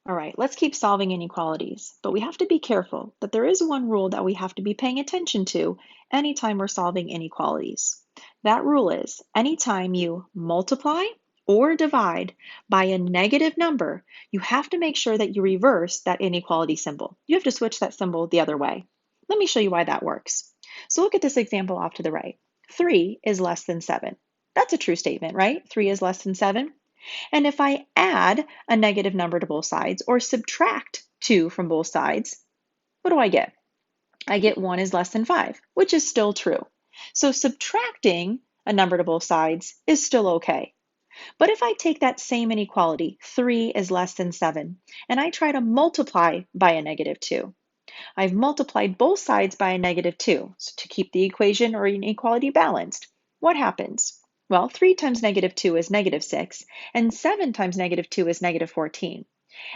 All right, let's keep solving inequalities, but we have to be careful that there is one rule that we have to be paying attention to anytime we're solving inequalities. That rule is anytime you multiply or divide by a negative number, you have to make sure that you reverse that inequality symbol. You have to switch that symbol the other way. Let me show you why that works. So look at this example off to the right. 3 is less than 7. That's a true statement, right? 3 is less than 7. And if I add a negative number to both sides or subtract 2 from both sides, what do I get? I get 1 is less than 5, which is still true. So subtracting a number to both sides is still okay. But if I take that same inequality, 3 is less than 7, and I try to multiply by a negative 2, I've multiplied both sides by a negative 2 to keep the equation or inequality balanced. What happens? Well, 3 times negative 2 is negative 6, and 7 times negative 2 is negative 14.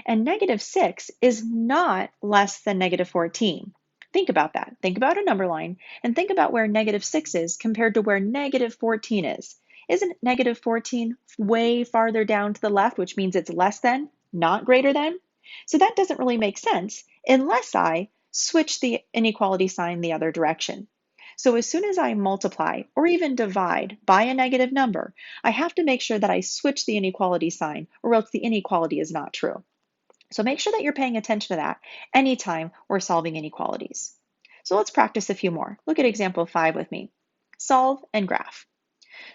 And negative 6 is not less than negative 14. Think about that. Think about a number line and think about where negative 6 is compared to where negative 14 is. Isn't negative 14 way farther down to the left, which means it's less than, not greater than? So that doesn't really make sense unless I switch the inequality sign the other direction. So as soon as I multiply or even divide by a negative number, I have to make sure that I switch the inequality sign or else the inequality is not true. So make sure that you're paying attention to that anytime we're solving inequalities. So let's practice a few more. Look at example 5 with me. Solve and graph.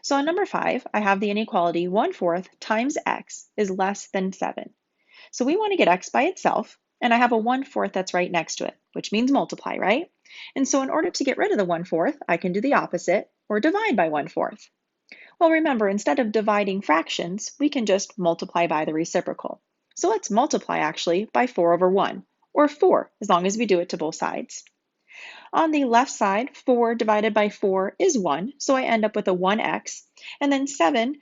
So on number 5, I have the inequality 1/4 times x is less than 7. So we want to get x by itself, and I have a 1/4 that's right next to it, which means multiply, right? And so in order to get rid of the 1/4, I can do the opposite, or divide by 1/4. Well, remember, instead of dividing fractions, we can just multiply by the reciprocal. So let's multiply actually by 4/1, or 4, as long as we do it to both sides. On the left side, 4 divided by 4 is 1, so I end up with a 1x, and then 7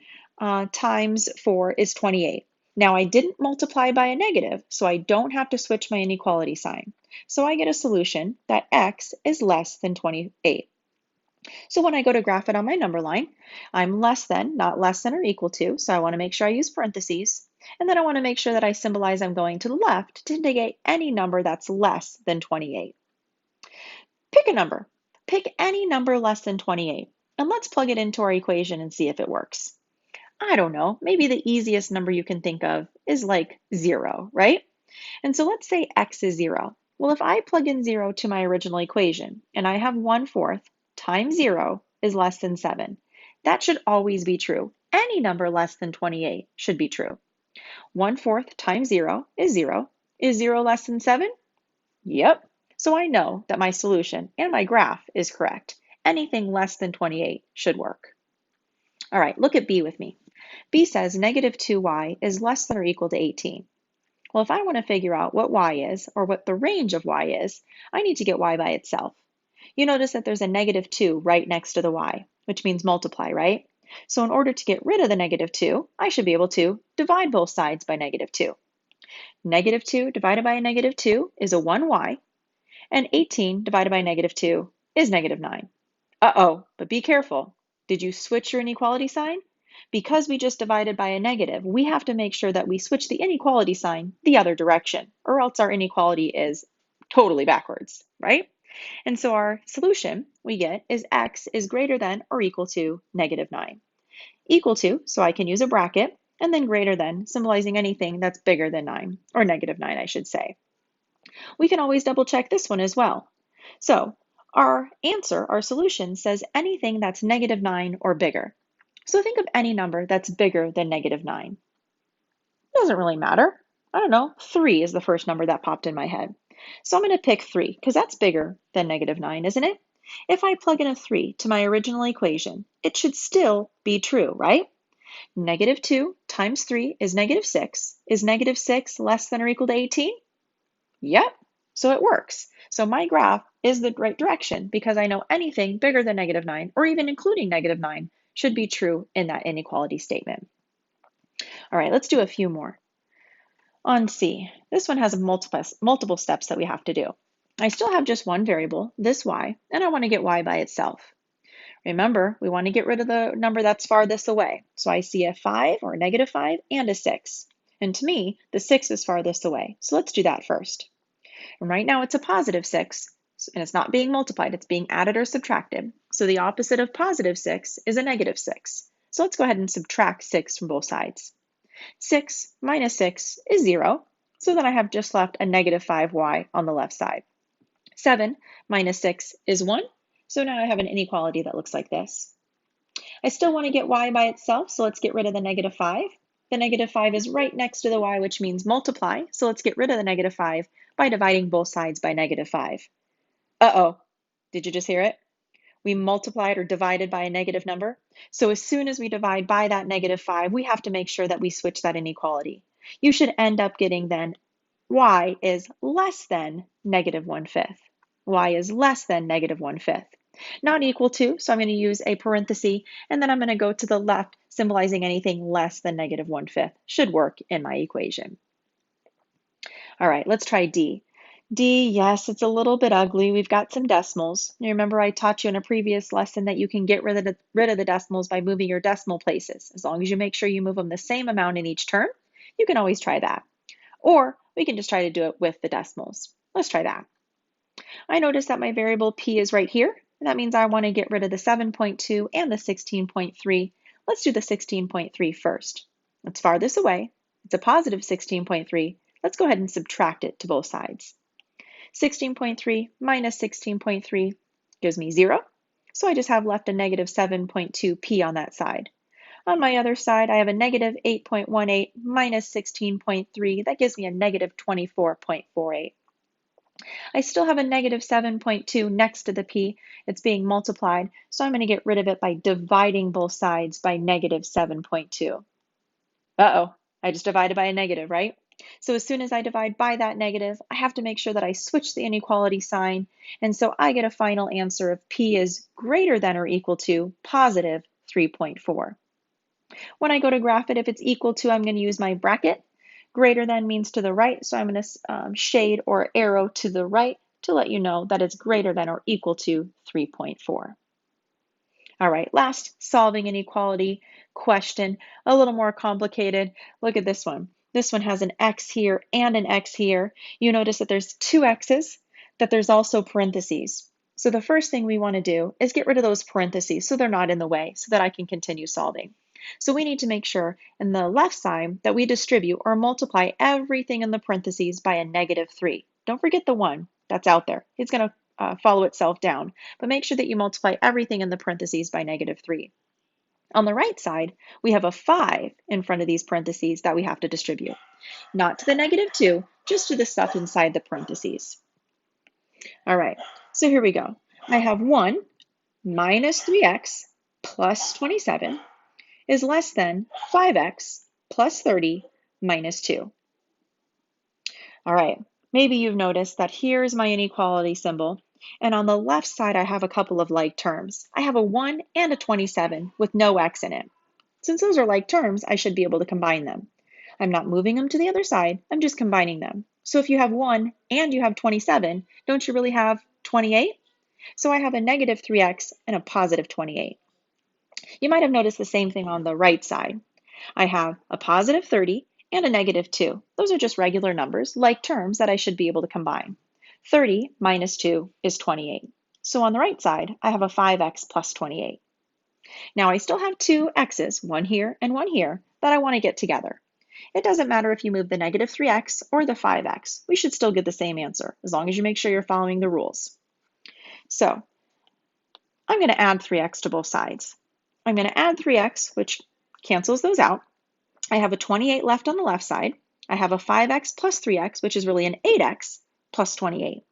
times 4 is 28. Now I didn't multiply by a negative, so I don't have to switch my inequality sign. So I get a solution that x is less than 28. So when I go to graph it on my number line, I'm less than, not less than or equal to, so I want to make sure I use parentheses. And then I want to make sure that I symbolize I'm going to the left to negate any number that's less than 28. Pick a number. Pick any number less than 28, and let's plug it into our equation and see if it works. I don't know, maybe the easiest number you can think of is like 0, right? And so let's say x is 0. Well, if I plug in 0 to my original equation, and I have 1/4 times 0 is less than 7, that should always be true. Any number less than 28 should be true. 1/4 times 0 is 0. Is 0 less than 7? Yep. So I know that my solution and my graph is correct. Anything less than 28 should work. All right, look at B with me. B says negative 2y is less than or equal to 18. Well, if I want to figure out what y is, or what the range of y is, I need to get y by itself. You notice that there's a negative 2 right next to the y, which means multiply, right? So in order to get rid of the negative 2, I should be able to divide both sides by negative 2. Negative 2 divided by a negative 2 is a 1y, and 18 divided by negative 2 is negative 9. Uh-oh, but be careful. Did you switch your inequality sign? Because we just divided by a negative, we have to make sure that we switch the inequality sign the other direction, or else our inequality is totally backwards, right? And so our solution we get is x is greater than or equal to negative 9. Equal to, so I can use a bracket, and then greater than, symbolizing anything that's bigger than 9, or negative 9, I should say. We can always double check this one as well. So our answer, our solution, says anything that's negative 9 or bigger. So think of any number that's bigger than negative 9. Doesn't really matter. I don't know, 3 is the first number that popped in my head. So I'm going to pick 3 because that's bigger than negative 9, isn't it? If I plug in a 3 to my original equation, it should still be true, right? Negative 2 times 3 is negative 6. Is negative 6 less than or equal to 18? Yep, so it works. So my graph is the right direction because I know anything bigger than negative 9, or even including negative 9, should be true in that inequality statement. All right, let's do a few more. On C, this one has multiple steps that we have to do. I still have just one variable, this y, and I want to get y by itself. Remember, we want to get rid of the number that's farthest away. So I see a 5 or a negative 5 and a 6. And to me, the 6 is farthest away. So let's do that first. And right now it's a positive 6, and it's not being multiplied, it's being added or subtracted. So the opposite of positive 6 is a negative 6. So let's go ahead and subtract 6 from both sides. 6 minus 6 is 0. So then I have just left a negative 5y on the left side. 7 minus 6 is 1. So now I have an inequality that looks like this. I still want to get y by itself, so let's get rid of the negative 5. The negative 5 is right next to the y, which means multiply. So let's get rid of the negative 5 by dividing both sides by negative 5. Uh-oh, did you just hear it? We multiplied or divided by a negative number. So as soon as we divide by that negative 5, we have to make sure that we switch that inequality. You should end up getting then y is less than negative 1/5. Y is less than negative 1/5. Not equal to, so I'm going to use a parenthesis, and then I'm going to go to the left, symbolizing anything less than negative 1/5. Should work in my equation. All right, let's try D. D, yes, it's a little bit ugly. We've got some decimals. You remember I taught you in a previous lesson that you can get rid of the decimals by moving your decimal places. As long as you make sure you move them the same amount in each term, you can always try that. Or we can just try to do it with the decimals. Let's try that. I notice that my variable p is right here, and that means I want to get rid of the 7.2 and the 16.3. Let's do the 16.3 first. It's farthest away. It's a positive 16.3. Let's go ahead and subtract it to both sides. 16.3 minus 16.3 gives me 0. So I just have left a negative 7.2p on that side. On my other side, I have a negative 8.18 minus 16.3. That gives me a negative 24.48. I still have a negative 7.2 next to the p. It's being multiplied, so I'm going to get rid of it by dividing both sides by negative 7.2. Uh-oh, I just divided by a negative, right? So as soon as I divide by that negative, I have to make sure that I switch the inequality sign, and so I get a final answer of p is greater than or equal to positive 3.4. When I go to graph it, if it's equal to, I'm going to use my bracket. Greater than means to the right, so I'm going to shade or arrow to the right to let you know that it's greater than or equal to 3.4. All right, last solving inequality question, a little more complicated. Look at this one. This one has an x here and an x here. You notice that there's two x's, that there's also parentheses. So the first thing we want to do is get rid of those parentheses so they're not in the way so that I can continue solving. So we need to make sure in the left side that we distribute or multiply everything in the parentheses by a negative 3. Don't forget the 1 that's out there. It's going to follow itself down, but make sure that you multiply everything in the parentheses by negative 3. On the right side, we have a 5 in front of these parentheses that we have to distribute. Not to the negative 2, just to the stuff inside the parentheses. All right, so here we go. I have 1 minus 3x plus 27 is less than 5x plus 30 minus 2. All right, maybe you've noticed that here's my inequality symbol, and on the left side I have a couple of like terms. I have a 1 and a 27 with no x in it. Since those are like terms, I should be able to combine them. I'm not moving them to the other side, I'm just combining them. So if you have 1 and you have 27, don't you really have 28? So I have a negative 3x and a positive 28. You might have noticed the same thing on the right side. I have a positive 30 and a negative 2. Those are just regular numbers, like terms that I should be able to combine. 30 minus 2 is 28. So on the right side, I have a 5x plus 28. Now I still have two x's, one here and one here, that I want to get together. It doesn't matter if you move the negative 3x or the 5x. We should still get the same answer, as long as you make sure you're following the rules. So I'm going to add 3x to both sides. I'm going to add 3x, which cancels those out. I have a 28 left on the left side. I have a 5x plus 3x, which is really an 8x plus 28.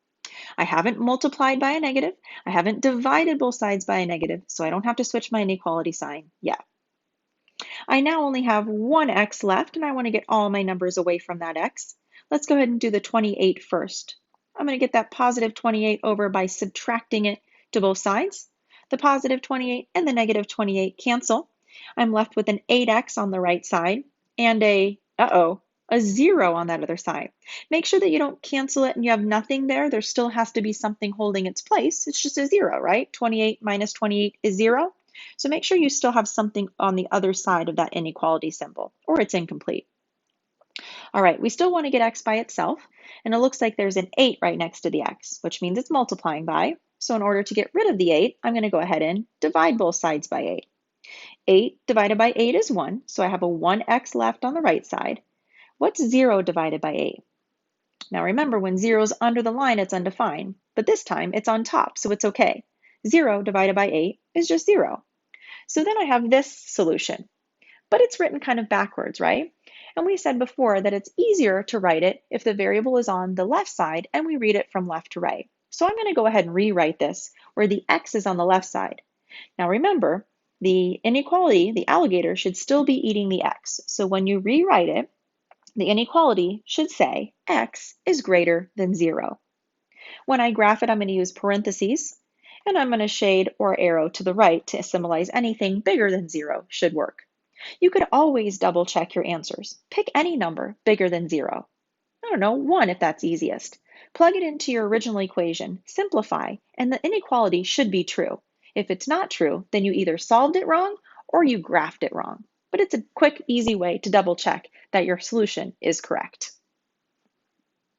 I haven't multiplied by a negative. I haven't divided both sides by a negative, so I don't have to switch my inequality sign yet. I now only have one x left, and I want to get all my numbers away from that x. Let's go ahead and do the 28 first. I'm going to get that positive 28 over by subtracting it to both sides. The positive 28 and the negative 28 cancel. I'm left with an 8x on the right side and a 0 on that other side. Make sure that you don't cancel it and you have nothing there. There still has to be something holding its place. It's just a 0, right? 28 minus 28 is 0. So make sure you still have something on the other side of that inequality symbol, or it's incomplete. All right, we still want to get x by itself, and it looks like there's an 8 right next to the x, which means it's multiplying by. So in order to get rid of the 8, I'm going to go ahead and divide both sides by 8. 8 divided by 8 is 1, so I have a 1x left on the right side. What's 0 divided by 8? Now remember, when 0 is under the line, it's undefined, but this time it's on top, so it's okay. 0 divided by 8 is just 0. So then I have this solution, but it's written kind of backwards, right? And we said before that it's easier to write it if the variable is on the left side and we read it from left to right. So I'm going to go ahead and rewrite this where the x is on the left side. Now remember, the inequality, the alligator, should still be eating the x. So when you rewrite it, the inequality should say x is greater than 0. When I graph it, I'm going to use parentheses, and I'm going to shade or arrow to the right to symbolize anything bigger than 0 should work. You could always double check your answers. Pick any number bigger than 0. I don't know, 1 if that's easiest. Plug it into your original equation, simplify, and the inequality should be true. If it's not true, then you either solved it wrong or you graphed it wrong. But it's a quick, easy way to double check that your solution is correct.